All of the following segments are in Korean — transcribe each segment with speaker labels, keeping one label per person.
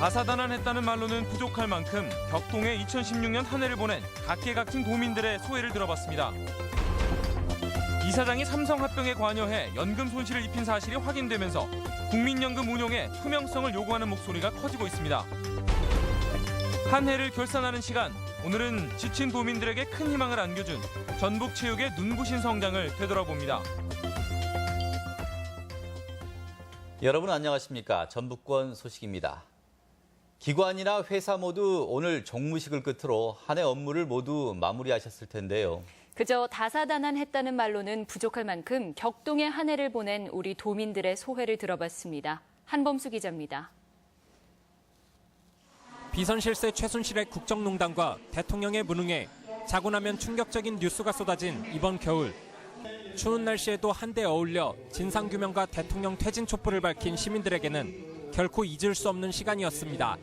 Speaker 1: 다사다난했다는 말로는 부족할 만큼 격동에 2016년 한 해를 보낸 각계각층 도민들의 소회를 들어봤습니다. 이사장이 삼성합병에 관여해 연금 손실을 입힌 사실이 확인되면서 국민연금 운용의 투명성을 요구하는 목소리가 커지고 있습니다. 한 해를 결산하는 시간, 오늘은 지친 도민들에게 큰 희망을 안겨준 전북체육의 눈부신 성장을 되돌아봅니다.
Speaker 2: 여러분 안녕하십니까? 전북권 소식입니다. 기관이나 회사 모두 오늘 종무식을 끝으로 한 해 업무를 모두 마무리하셨을 텐데요.
Speaker 3: 그저 다사다난했다는 말로는 부족할 만큼 격동의 한 해를 보낸 우리 도민들의 소회를 들어봤습니다. 한범수 기자입니다.
Speaker 4: 비선 실세 최순실의 국정농단과 대통령의 무능에 자고 나면 충격적인 뉴스가 쏟아진 이번 겨울. 추운 날씨에도 한데 어울려 진상규명과 대통령 퇴진 촛불을 밝힌 시민들에게는 결코 잊을 수 없는 시간이었습니다.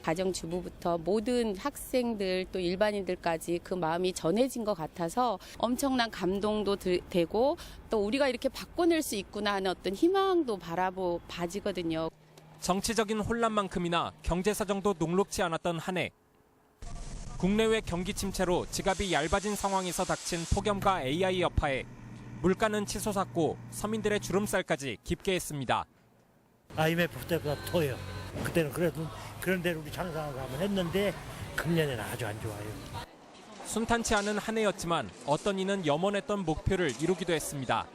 Speaker 5: 가정주부부터 모든 학생들 또 일반인들까지 그 마음이 전해진 것 같아서 엄청난 감동도 되고 또 우리가 이렇게 바꿔낼 수 있구나 하는 어떤 희망도 봐지거든요.
Speaker 4: 정치적인 혼란만큼이나 경제 사정도 녹록지 않았던 한 해. 국내외 경기 침체로 지갑이 얇아진 상황에서 닥친 폭염과 AI 여파에 물가는 치솟았고 서민들의 주름살까지 깊게 했습니다.
Speaker 6: IMF 때보다 더요. 그때는 그래도 그런 대로 우리 장사하고 한번 했는데 금년에는 아주 안 좋아요.
Speaker 4: 순탄치 않은 한 해였지만 어떤 이는 염원했던 목표를 이루기도 했습니다.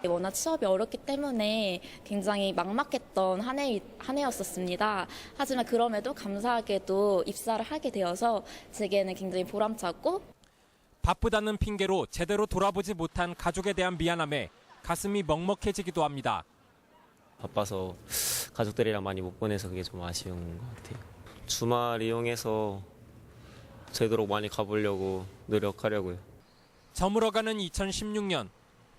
Speaker 7: 워낙 취업이 어렵기 때문에 굉장히 막막했던 한 해였었습니다. 하지만 그럼에도 감사하게도 입사를 하게 되어서 제게는 굉장히 보람찼고
Speaker 4: 바쁘다는 핑계로 제대로 돌아보지 못한 가족에 대한 미안함에 가슴이 먹먹해지기도 합니다.
Speaker 8: 바빠서 가족들이랑 많이 못 보내서 그게 좀 아쉬운 것 같아요. 주말 이용해서 되도록 많이 가보려고 노력하려고요.
Speaker 4: 저물어가는 2016년.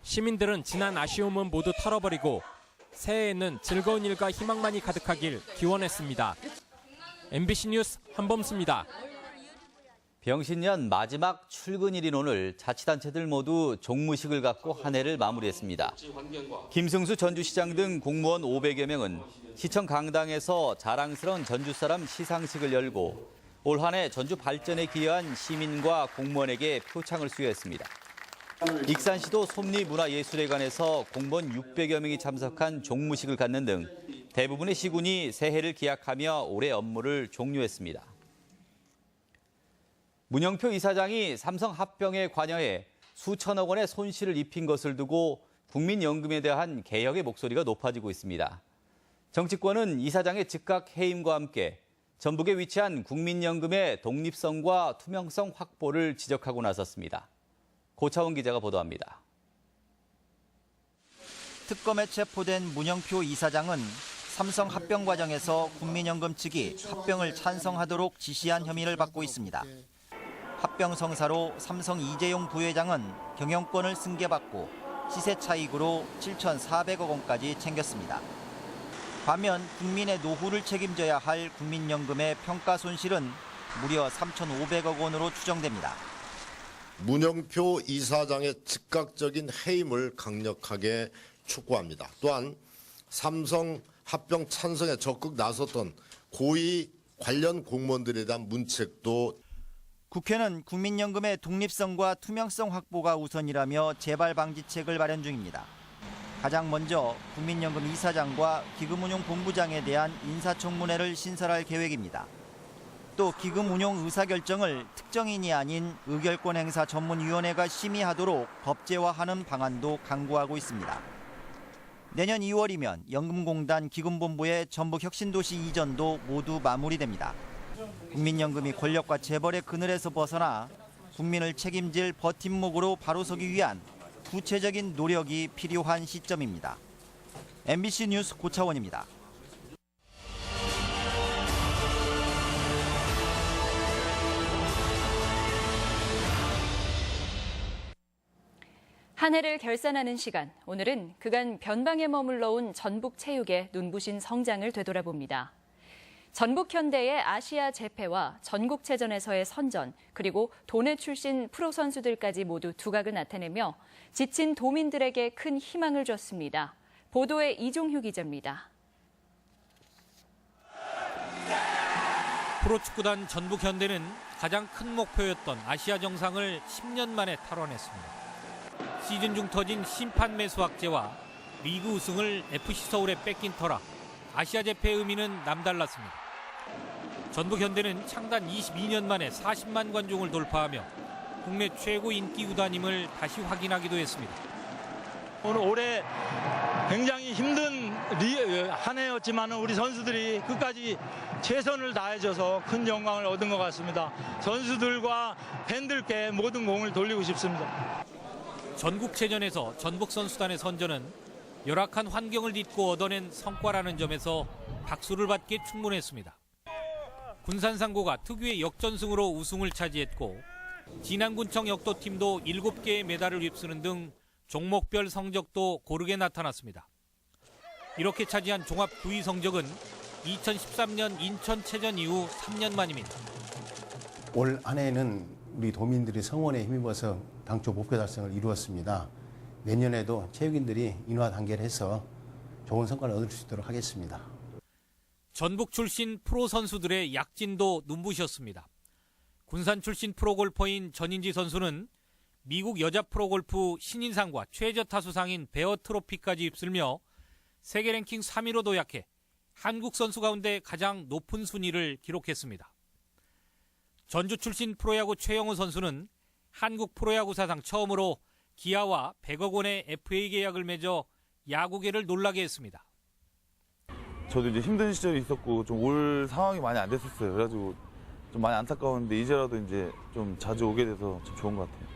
Speaker 4: 시민들은 지난 아쉬움은 모두 털어버리고 새해에는 즐거운 일과 희망만이 가득하길 기원했습니다. MBC 뉴스 한범수입니다.
Speaker 2: 병신년 마지막 출근일인 오늘 자치단체들 모두 종무식을 갖고 한 해를 마무리했습니다. 김승수 전주시장 등 공무원 500여 명은 시청 강당에서 자랑스러운 전주 사람 시상식을 열고 올 한 해 전주 발전에 기여한 시민과 공무원에게 표창을 수여했습니다. 익산시도 솜리문화예술회관에서 공무원 600여 명이 참석한 종무식을 갖는 등 대부분의 시군이 새해를 기약하며 올해 업무를 종료했습니다. 문영표 이사장이 삼성 합병에 관여해 수천억 원의 손실을 입힌 것을 두고 국민연금에 대한 개혁의 목소리가 높아지고 있습니다. 정치권은 이사장의 즉각 해임과 함께 전북에 위치한 국민연금의 독립성과 투명성 확보를 지적하고 나섰습니다. 고차원 기자가 보도합니다.
Speaker 9: 특검에 체포된 문영표 이사장은 삼성 합병 과정에서 국민연금 측이 합병을 찬성하도록 지시한 혐의를 받고 있습니다. 합병 성사로 삼성 이재용 부회장은 경영권을 승계받고 시세 차익으로 7,400억 원까지 챙겼습니다. 반면 국민의 노후를 책임져야 할 국민연금의 평가 손실은 무려 3,500억 원으로 추정됩니다.
Speaker 10: 문영표 이사장의 즉각적인 해임을 강력하게 촉구합니다. 또한 삼성 합병 찬성에 적극 나섰던 고위 관련 공무원들에 대한 문책도.
Speaker 9: 국회는 국민연금의 독립성과 투명성 확보가 우선이라며 재발 방지책을 마련 중입니다. 가장 먼저 국민연금 이사장과 기금운용본부장에 대한 인사청문회를 신설할 계획입니다. 또 기금 운용 의사결정을 특정인이 아닌 의결권 행사 전문위원회가 심의하도록 법제화하는 방안도 강구하고 있습니다. 내년 2월이면 연금공단 기금본부의 전북 혁신도시 이전도 모두 마무리됩니다. 국민연금이 권력과 재벌의 그늘에서 벗어나 국민을 책임질 버팀목으로 바로 서기 위한 구체적인 노력이 필요한 시점입니다. MBC 뉴스 고차원입니다.
Speaker 3: 한 해를 결산하는 시간, 오늘은 그간 변방에 머물러 온 전북체육의 눈부신 성장을 되돌아봅니다. 전북현대의 아시아 재패와 전국체전에서의 선전, 그리고 도내 출신 프로 선수들까지 모두 두각을 나타내며 지친 도민들에게 큰 희망을 줬습니다. 보도에 이종휴 기자입니다.
Speaker 4: 프로축구단 전북현대는 가장 큰 목표였던 아시아 정상을 10년 만에 탈환했습니다. 시즌 중 터진 심판 매수 악재와 리그 우승을 FC 서울에 뺏긴 터라 아시아 제패의 의미는 남달랐습니다. 전북현대는 창단 22년 만에 40만 관중을 돌파하며 국내 최고 인기 구단임을 다시 확인하기도 했습니다.
Speaker 11: 오늘 올해 굉장히 힘든 한 해였지만 우리 선수들이 끝까지 최선을 다해줘서 큰 영광을 얻은 것 같습니다. 선수들과 팬들께 모든 공을 돌리고 싶습니다.
Speaker 4: 전국체전에서 전북선수단의 선전은 열악한 환경을 딛고 얻어낸 성과라는 점에서 박수를 받기에 충분했습니다. 군산상고가 특유의 역전승으로 우승을 차지했고 진안군청 역도팀도 7개의 메달을 휩쓰는 등 종목별 성적도 고르게 나타났습니다. 이렇게 차지한 종합 9위 성적은 2013년 인천체전 이후 3년 만입니다.
Speaker 12: 올 한 해에는 우리 도민들이 성원에 힘입어서 당초 목표 달성을 이루었습니다. 내년에도 체육인들이 인화 단계를 해서 좋은 성과를 얻을 수 있도록 하겠습니다.
Speaker 4: 전북 출신 프로 선수들의 약진도 눈부셨습니다. 군산 출신 프로골퍼인 전인지 선수는 미국 여자 프로골프 신인상과 최저 타수상인 베어 트로피까지 휩쓸며 세계 랭킹 3위로 도약해 한국 선수 가운데 가장 높은 순위를 기록했습니다. 전주 출신 프로야구 최영우 선수는 한국 프로야구 사상 처음으로 기아와 100억 원의 FA 계약을 맺어 야구계를 놀라게 했습니다.
Speaker 13: 저도 이제 힘든 시절이 있었고 좀 올 상황이 많이 안 됐었어요. 그래가지고 좀 많이 안타까웠는데 이제라도 이제 좀 자주 오게 돼서 좀 좋은 것 같아요.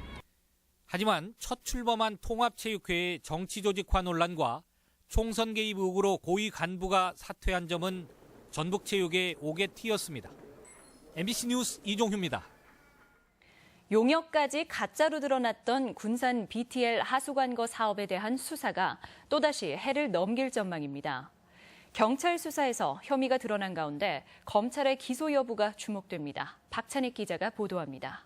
Speaker 4: 하지만 첫 출범한 통합체육회의 정치조직화 논란과 총선 개입 의혹으로 고위 간부가 사퇴한 점은 전북체육의 옥의 티였습니다. MBC 뉴스 이종휴입니다.
Speaker 3: 용역까지 가짜로 드러났던 군산 BTL 하수관거 사업에 대한 수사가 또다시 해를 넘길 전망입니다. 경찰 수사에서 혐의가 드러난 가운데 검찰의 기소 여부가 주목됩니다. 박찬익 기자가 보도합니다.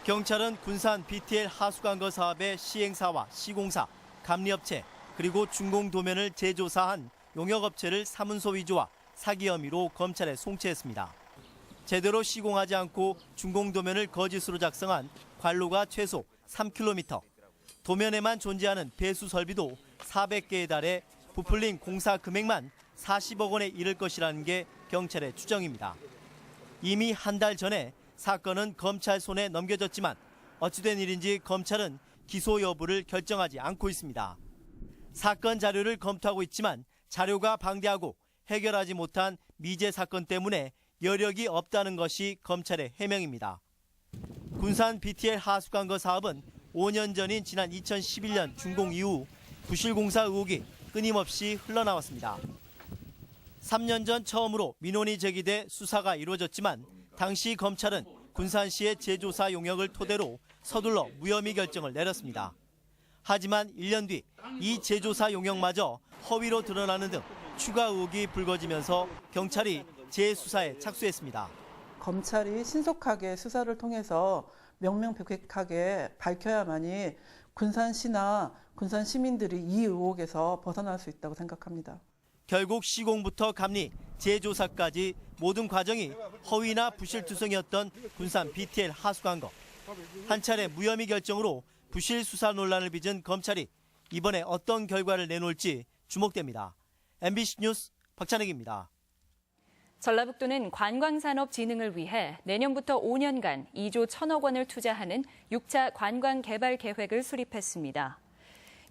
Speaker 9: 경찰은 군산 BTL 하수관거 사업의 시행사와 시공사, 감리업체 그리고 준공도면을 제조사한 용역업체를 사문서 위조와 사기 혐의로 검찰에 송치했습니다. 제대로 시공하지 않고 준공도면을 거짓으로 작성한 관로가 최소 3km, 도면에만 존재하는 배수 설비도 400개에 달해 부풀린 공사 금액만 40억 원에 이를 것이라는 게 경찰의 추정입니다. 이미 한 달 전에 사건은 검찰 손에 넘겨졌지만 어찌된 일인지 검찰은 기소 여부를 결정하지 않고 있습니다. 사건 자료를 검토하고 있지만 자료가 방대하고 해결하지 못한 미제 사건 때문에 여력이 없다는 것이 검찰의 해명입니다. 군산 BTL 하수관거 사업은 5년 전인 지난 2011년 준공 이후 부실공사 의혹이 끊임없이 흘러나왔습니다. 3년 전 처음으로 민원이 제기돼 수사가 이루어졌지만 당시 검찰은 군산시의 제조사 용역을 토대로 서둘러 무혐의 결정을 내렸습니다. 하지만 1년 뒤 이 제조사 용역마저 허위로 드러나는 등 추가 의혹이 불거지면서 경찰이 재수사에 착수했습니다.
Speaker 14: 검찰이 신속하게 수사를 통해서 명명백백하게 밝혀야만이 군산시나 군산 시민들이 이 의혹에서 벗어날 수 있다고 생각합니다.
Speaker 9: 결국 시공부터 감리, 재조사까지 모든 과정이 허위나 부실투성이었던 군산 BTL 하수관거. 한 차례 무혐의 결정으로 부실 수사 논란을 빚은 검찰이 이번에 어떤 결과를 내놓을지 주목됩니다. MBC 뉴스 박찬익입니다.
Speaker 3: 전라북도는 관광산업 진흥을 위해 내년부터 5년간 2조 1천억 원을 투자하는 6차 관광개발 계획을 수립했습니다.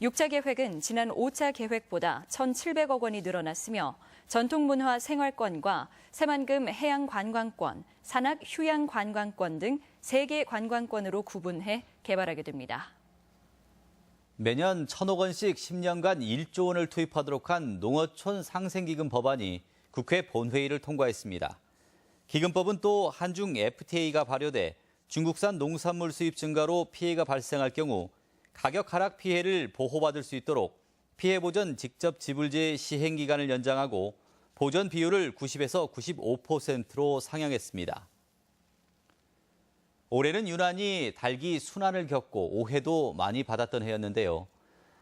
Speaker 3: 6차 계획은 지난 5차 계획보다 1,700억 원이 늘어났으며 전통문화 생활권과 새만금 해양관광권, 산악 휴양관광권 등 3개 관광권으로 구분해 개발하게 됩니다.
Speaker 2: 매년 1,000억 원씩 10년간 1조 원을 투입하도록 한 농어촌 상생기금 법안이 국회 본회의를 통과했습니다. 기금법은 또 한중 FTA가 발효돼 중국산 농산물 수입 증가로 피해가 발생할 경우 가격 하락 피해를 보호받을 수 있도록 피해 보전 직접 지불제 시행 기간을 연장하고 보전 비율을 90에서 95%로 상향했습니다. 올해는 유난히 닭이 순환을 겪고 오해도 많이 받았던 해였는데요.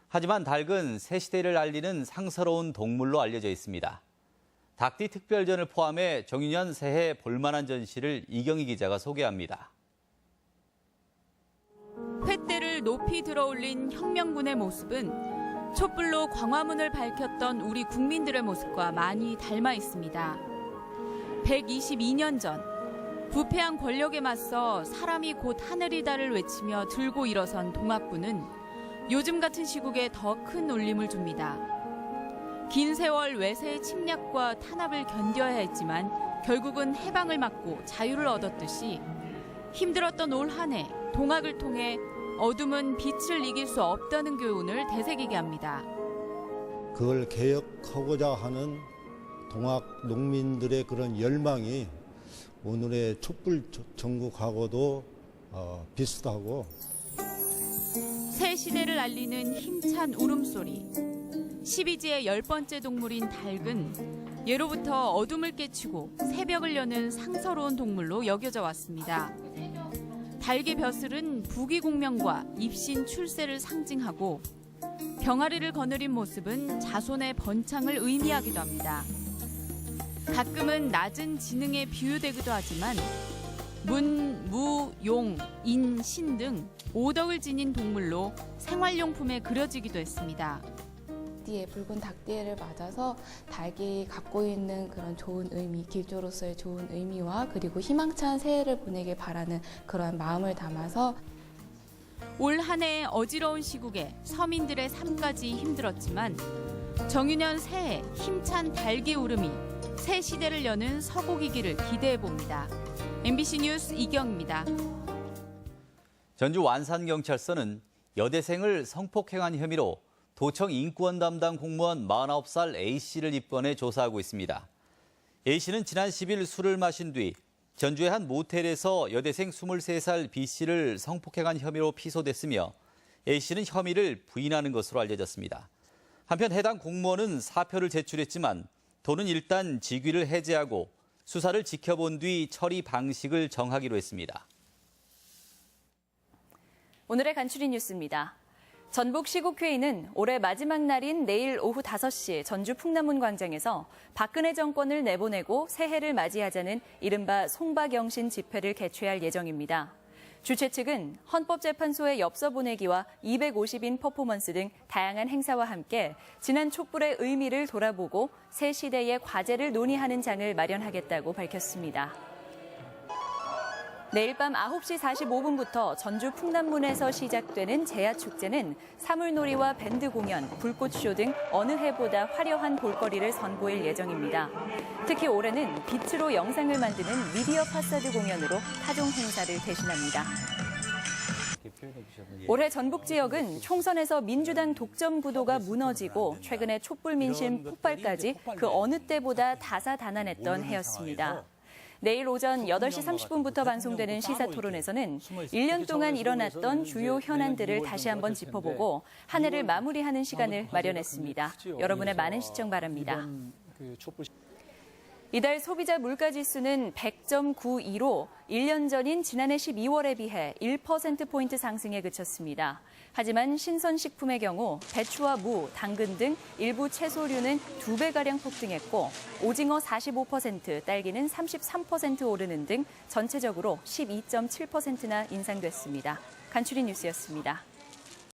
Speaker 2: 하지만 닭은 새 시대를 알리는 상서로운 동물로 알려져 있습니다. 닭띠 특별전을 포함해 정유년 새해 볼만한 전시를 이경희 기자가 소개합니다.
Speaker 15: 횃대를 높이 들어올린 혁명군의 모습은 촛불로 광화문을 밝혔던 우리 국민들의 모습과 많이 닮아 있습니다. 122년 전 부패한 권력에 맞서 사람이 곧 하늘이다를 외치며 들고 일어선 동학군은 요즘 같은 시국에 더 큰 울림을 줍니다. 긴 세월 외세의 침략과 탄압을 견뎌야 했지만 결국은 해방을 맞고 자유를 얻었듯이 힘들었던 올 한 해 동학을 통해 어둠은 빛을 이길 수 없다는 교훈을 되새기게 합니다.
Speaker 16: 그걸 개혁하고자 하는 동학 농민들의 그런 열망이 오늘의 촛불 전국하고도 비슷하고
Speaker 15: 새 시대를 알리는 힘찬 울음소리. 12지의 10번째 동물인 닭은 예로부터 어둠을 깨치고 새벽을 여는 상서로운 동물로 여겨져 왔습니다. 닭의 벼슬은 부귀공명과 입신 출세를 상징하고 병아리를 거느린 모습은 자손의 번창을 의미하기도 합니다. 가끔은 낮은 지능에 비유되기도 하지만 문, 무, 용, 인, 신 등 5덕을 지닌 동물로 생활용품에 그려지기도 했습니다.
Speaker 17: 닭띠에 붉은 닭띠를 맞아서 닭이 갖고 있는 그런 좋은 의미, 길조로서의 좋은 의미와 그리고 희망찬 새해를 보내길 바라는 그런 마음을 담아서
Speaker 15: 올 한 해 어지러운 시국에 서민들의 삶까지 힘들었지만 정유년 새해 힘찬 닭의 울음이 새 시대를 여는 서곡이기를 기대해봅니다. MBC 뉴스 이경입니다.
Speaker 2: 전주 완산경찰서는 여대생을 성폭행한 혐의로 도청 인권 담당 공무원 49살 A씨를 입건해 조사하고 있습니다. A씨는 지난 10일 술을 마신 뒤 전주의 한 모텔에서 여대생 23살 B씨를 성폭행한 혐의로 피소됐으며 A씨는 혐의를 부인하는 것으로 알려졌습니다. 한편 해당 공무원은 사표를 제출했지만 도는 일단 직위를 해제하고 수사를 지켜본 뒤 처리 방식을 정하기로 했습니다.
Speaker 3: 오늘의 간추린 뉴스입니다. 전북시국회의는 올해 마지막 날인 내일 오후 5시 전주 풍남문 광장에서 박근혜 정권을 내보내고 새해를 맞이하자는 이른바 송박영신 집회를 개최할 예정입니다. 주최 측은 헌법재판소의 엽서 보내기와 250인 퍼포먼스 등 다양한 행사와 함께 지난 촛불의 의미를 돌아보고 새 시대의 과제를 논의하는 장을 마련하겠다고 밝혔습니다. 내일 밤 9시 45분부터 전주 풍남문에서 시작되는 제야축제는 사물놀이와 밴드 공연, 불꽃쇼 등 어느 해보다 화려한 볼거리를 선보일 예정입니다. 특히 올해는 빛으로 영상을 만드는 미디어 파사드 공연으로 타종 행사를 대신합니다. 올해 전북 지역은 총선에서 민주당 독점 구도가 무너지고 최근에 촛불 민심 폭발까지 그 어느 때보다 다사다난했던 해였습니다. 내일 오전 8시 30분부터 방송되는 시사토론에서는 1년 동안 일어났던 주요 현안들을 다시 한번 짚어보고 한 해를 마무리하는 시간을 마련했습니다. 여러분의 많은 시청 바랍니다. 이달 소비자 물가지수는 100.92로 1년 전인 지난해 12월에 비해 1%포인트 상승에 그쳤습니다. 하지만 신선식품의 경우 배추와 무, 당근 등 일부 채소류는 2배가량 폭등했고 오징어 45%, 딸기는 33% 오르는 등 전체적으로 12.7%나 인상됐습니다. 간추린 뉴스였습니다.